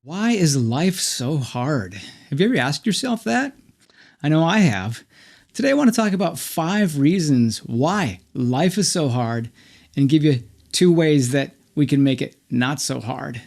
Why is life so hard? Have you ever asked yourself that? I know I have. Today I want to talk about 5 reasons why life is so hard and give you 2 ways that we can make it not so hard.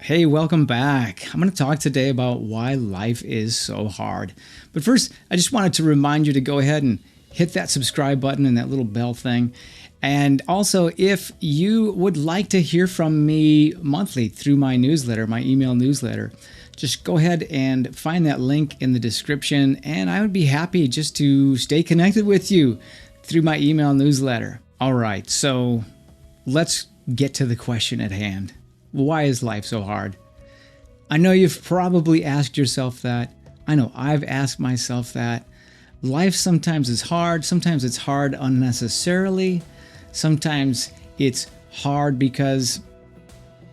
Hey, welcome back. I'm going to talk today about why life is so hard. But first, I just wanted to remind you to go ahead and hit that subscribe button and that little bell thing. And also, if you would like to hear from me monthly through my newsletter, my email newsletter, just go ahead and find that link in the description, and I would be happy just to stay connected with you through my email newsletter. All right, so let's get to the question at hand. Why is life so hard? I know you've probably asked yourself that. I know I've asked myself that. Life sometimes is hard. Sometimes it's hard unnecessarily. Sometimes it's hard because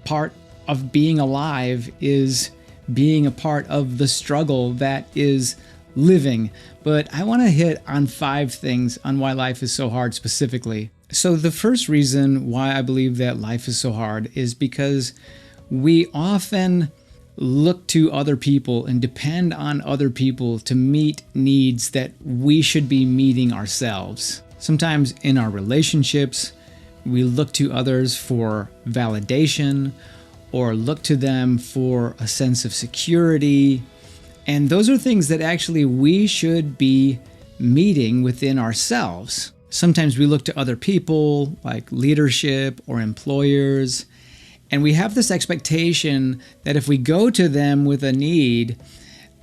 part of being alive is being a part of the struggle that is living. But I want to hit on 5 things on why life is so hard specifically. So the first reason why I believe that life is so hard is because we often look to other people and depend on other people to meet needs that we should be meeting ourselves. Sometimes in our relationships, we look to others for validation or look to them for a sense of security. And those are things that actually we should be meeting within ourselves. Sometimes we look to other people like leadership or employers, and we have this expectation that if we go to them with a need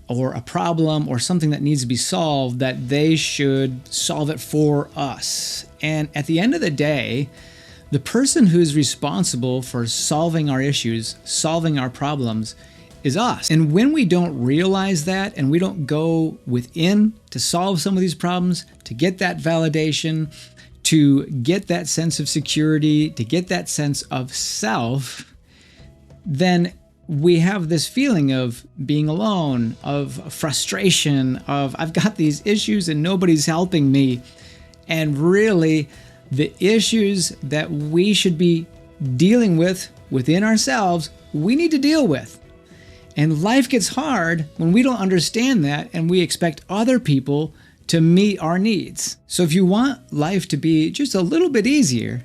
or a problem or something that needs to be solved, that they should solve it for us. And at the end of the day, the person who's responsible for solving our issues, solving our problems, is us. And when we don't realize that and we don't go within to solve some of these problems, to get that validation, to get that sense of security, to get that sense of self, then we have this feeling of being alone, of frustration, of I've got these issues and nobody's helping me. And really, the issues that we should be dealing with within ourselves, we need to deal with. And life gets hard when we don't understand that and we expect other people to meet our needs. So if you want life to be just a little bit easier,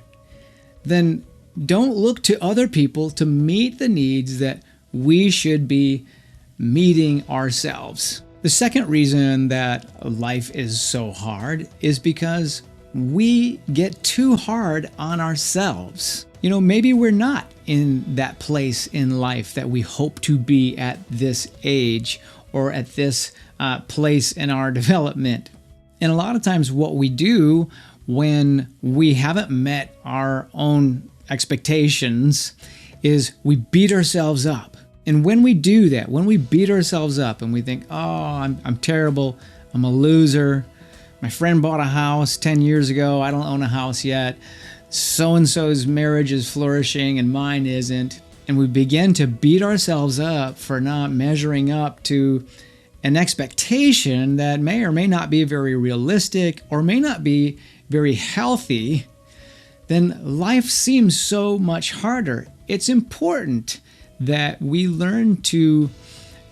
then don't look to other people to meet the needs that we should be meeting ourselves. The second reason that life is so hard is because we get too hard on ourselves. You know, maybe we're not in that place in life that we hope to be at this age or at this place in our development. And a lot of times what we do when we haven't met our own expectations is we beat ourselves up. And when we do that, when we beat ourselves up and we think, oh, I'm terrible, I'm a loser, my friend bought a house 10 years ago, I don't own a house yet, so-and-so's marriage is flourishing and mine isn't, and we begin to beat ourselves up for not measuring up to an expectation that may or may not be very realistic or may not be very healthy, then life seems so much harder. It's important that we learn to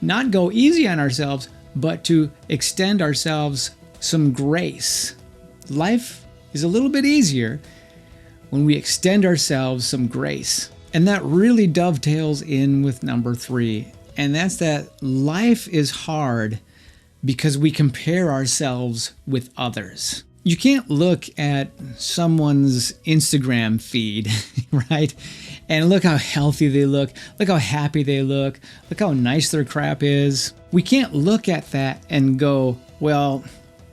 not go easy on ourselves, but to extend ourselves some grace. Life is a little bit easier when we extend ourselves some grace. And that really dovetails in with number 3. And that's that life is hard because we compare ourselves with others. You can't look at someone's Instagram feed, right? And look how healthy they look how happy they look how nice their crap is. We can't look at that and go, well,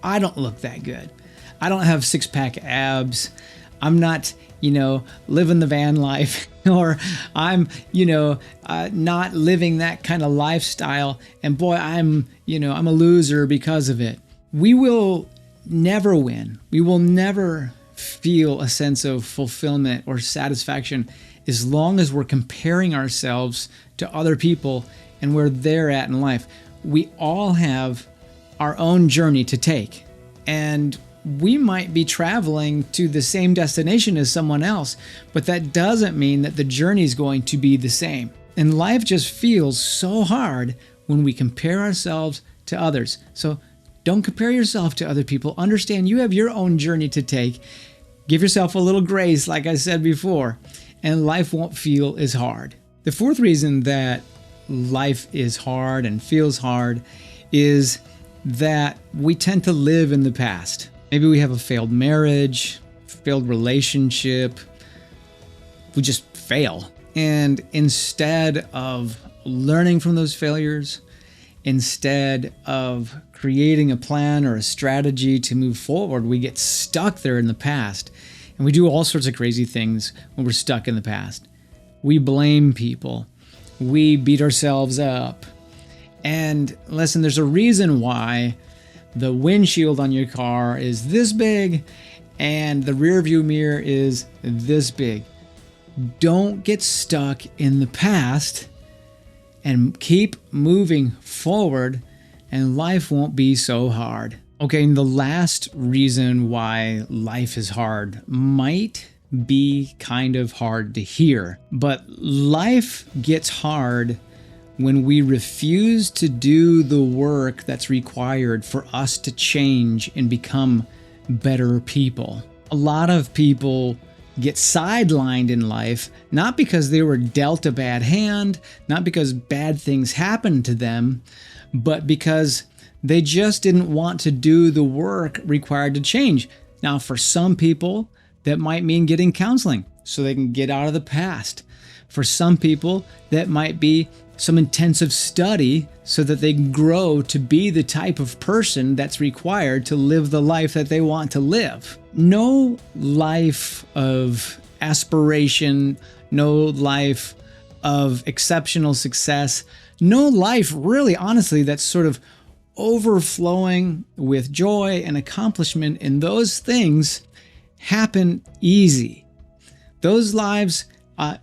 I don't look that good. I don't have 6-pack abs. I'm not, living the van life, or I'm, not living that kind of lifestyle. And boy, I'm a loser because of it. We will never win. We will never feel a sense of fulfillment or satisfaction as long as we're comparing ourselves to other people and where they're at in life. We all have our own journey to take. And we might be traveling to the same destination as someone else, but that doesn't mean that the journey is going to be the same. And life just feels so hard when we compare ourselves to others. So don't compare yourself to other people. Understand you have your own journey to take. Give yourself a little grace, like I said before, and life won't feel as hard. The fourth reason that life is hard and feels hard is that we tend to live in the past. Maybe we have a failed marriage, failed relationship. We just fail. And instead of learning from those failures, instead of creating a plan or a strategy to move forward, we get stuck there in the past. And we do all sorts of crazy things when we're stuck in the past. We blame people. We beat ourselves up. And listen, there's a reason why the windshield on your car is this big and the rear view mirror is this big. Don't get stuck in the past and keep moving forward, and life won't be so hard. Okay, and the last reason why life is hard might be kind of hard to hear, but life gets hard when we refuse to do the work that's required for us to change and become better people. A lot of people get sidelined in life, not because they were dealt a bad hand, not because bad things happened to them, but because they just didn't want to do the work required to change. Now, for some people, that might mean getting counseling so they can get out of the past. For some people, that might be some intensive study so that they can grow to be the type of person that's required to live the life that they want to live. No life of aspiration, no life of exceptional success, no life really, honestly, that's sort of overflowing with joy and accomplishment, and those things happen easy. Those lives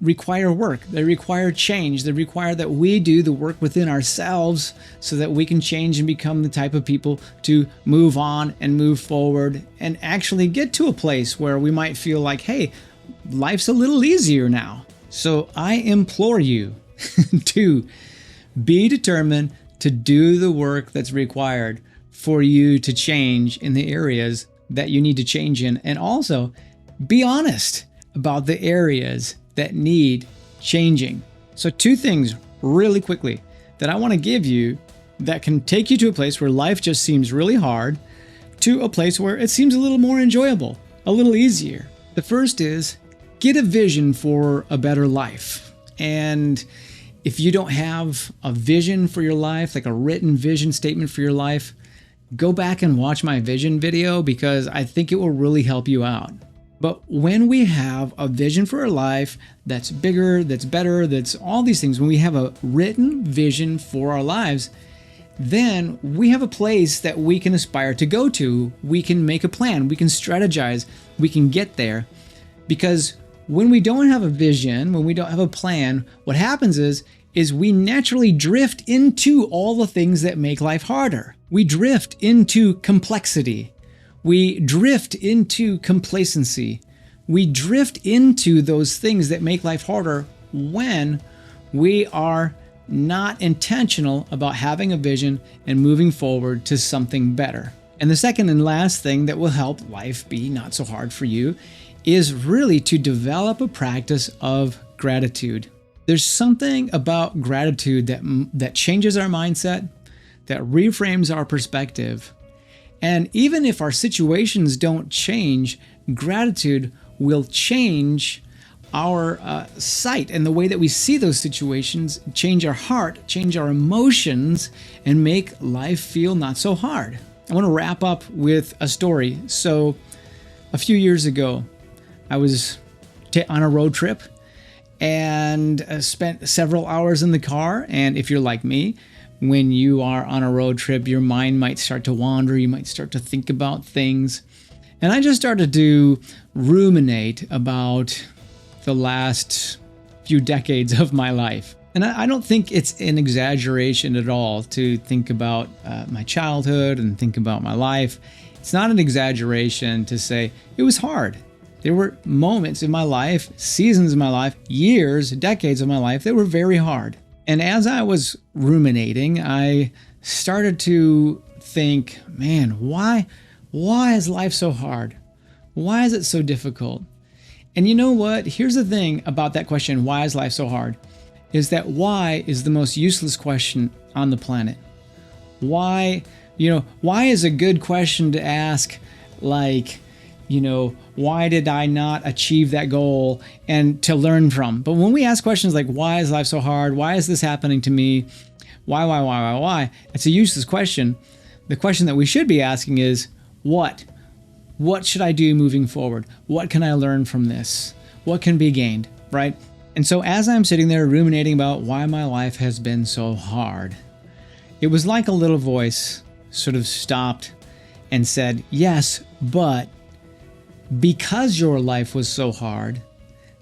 require work. They require change. They require that we do the work within ourselves so that we can change and become the type of people to move on and move forward and actually get to a place where we might feel like, hey, life's a little easier now. So I implore you to be determined to do the work that's required for you to change in the areas that you need to change in, and also be honest about the areas that need changing. So 2 things really quickly that I want to give you that can take you to a place where life just seems really hard to a place where it seems a little more enjoyable, a little easier. The first is get a vision for a better life. And if you don't have a vision for your life, like a written vision statement for your life, go back and watch my vision video because I think it will really help you out. But when we have a vision for our life that's bigger, that's better, that's all these things, when we have a written vision for our lives, then we have a place that we can aspire to go to. We can make a plan, we can strategize, we can get there. Because when we don't have a vision, when we don't have a plan, what happens is we naturally drift into all the things that make life harder. We drift into complexity. We drift into complacency. We drift into those things that make life harder when we are not intentional about having a vision and moving forward to something better. And the second and last thing that will help life be not so hard for you is really to develop a practice of gratitude. There's something about gratitude that changes our mindset, that reframes our perspective. And even if our situations don't change, gratitude will change our sight and the way that we see those situations, change our heart, change our emotions, and make life feel not so hard. I want to wrap up with a story. So a few years ago, I was on a road trip and spent several hours in the car. And if you're like me, when you are on a road trip, your mind might start to wander. You might start to think about things. And I just started to ruminate about the last few decades of my life. And I don't think it's an exaggeration at all to think about my childhood and think about my life. It's not an exaggeration to say it was hard. There were moments in my life, seasons of my life, years, decades of my life that were very hard. And as I was ruminating, I started to think, man, why is life so hard? Why is it so difficult? And you know what? Here's the thing about that question, why is life so hard? Is that why is the most useless question on the planet. Why is a good question to ask, like, why did I not achieve that goal, and to learn from? But when we ask questions like, why is life so hard? Why is this happening to me? Why? It's a useless question. The question that we should be asking is, what? What should I do moving forward? What can I learn from this? What can be gained, right? And so as I'm sitting there ruminating about why my life has been so hard, it was like a little voice sort of stopped and said, yes, but because your life was so hard,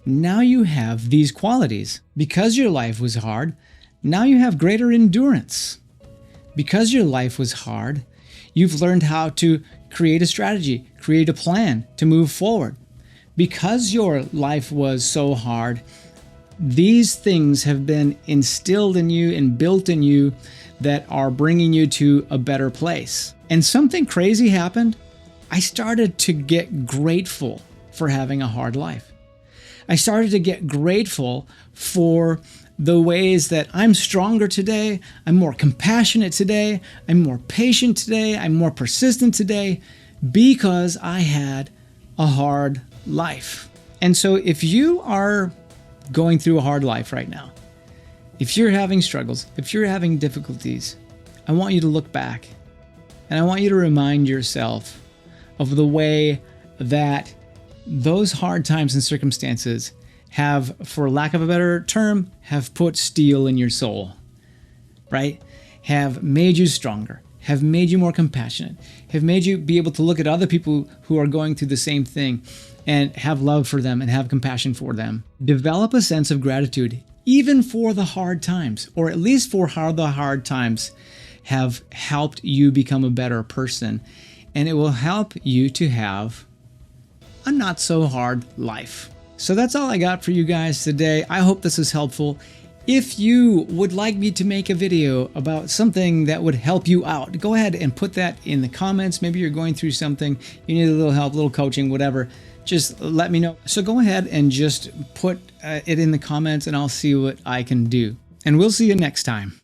now you have these qualities. Because your life was hard, now you have greater endurance. Because your life was hard, you've learned how to create a strategy, create a plan to move forward. Because your life was so hard, these things have been instilled in you and built in you that are bringing you to a better place. And something crazy happened. I started to get grateful for having a hard life. I started to get grateful for the ways that I'm stronger today, I'm more compassionate today, I'm more patient today, I'm more persistent today, because I had a hard life. And so if you are going through a hard life right now, if you're having struggles, if you're having difficulties, I want you to look back and I want you to remind yourself of the way that those hard times and circumstances have, for lack of a better term, have put steel in your soul, right? Have made you stronger, have made you more compassionate, have made you be able to look at other people who are going through the same thing and have love for them and have compassion for them. Develop a sense of gratitude, even for the hard times, or at least for how the hard times have helped you become a better person. And it will help you to have a not so hard life. So that's all I got for you guys today. I hope this is helpful. If you would like me to make a video about something that would help you out, go ahead and put that in the comments. Maybe you're going through something, you need a little help, a little coaching, whatever. Just let me know. So go ahead and just put it in the comments and I'll see what I can do. And we'll see you next time.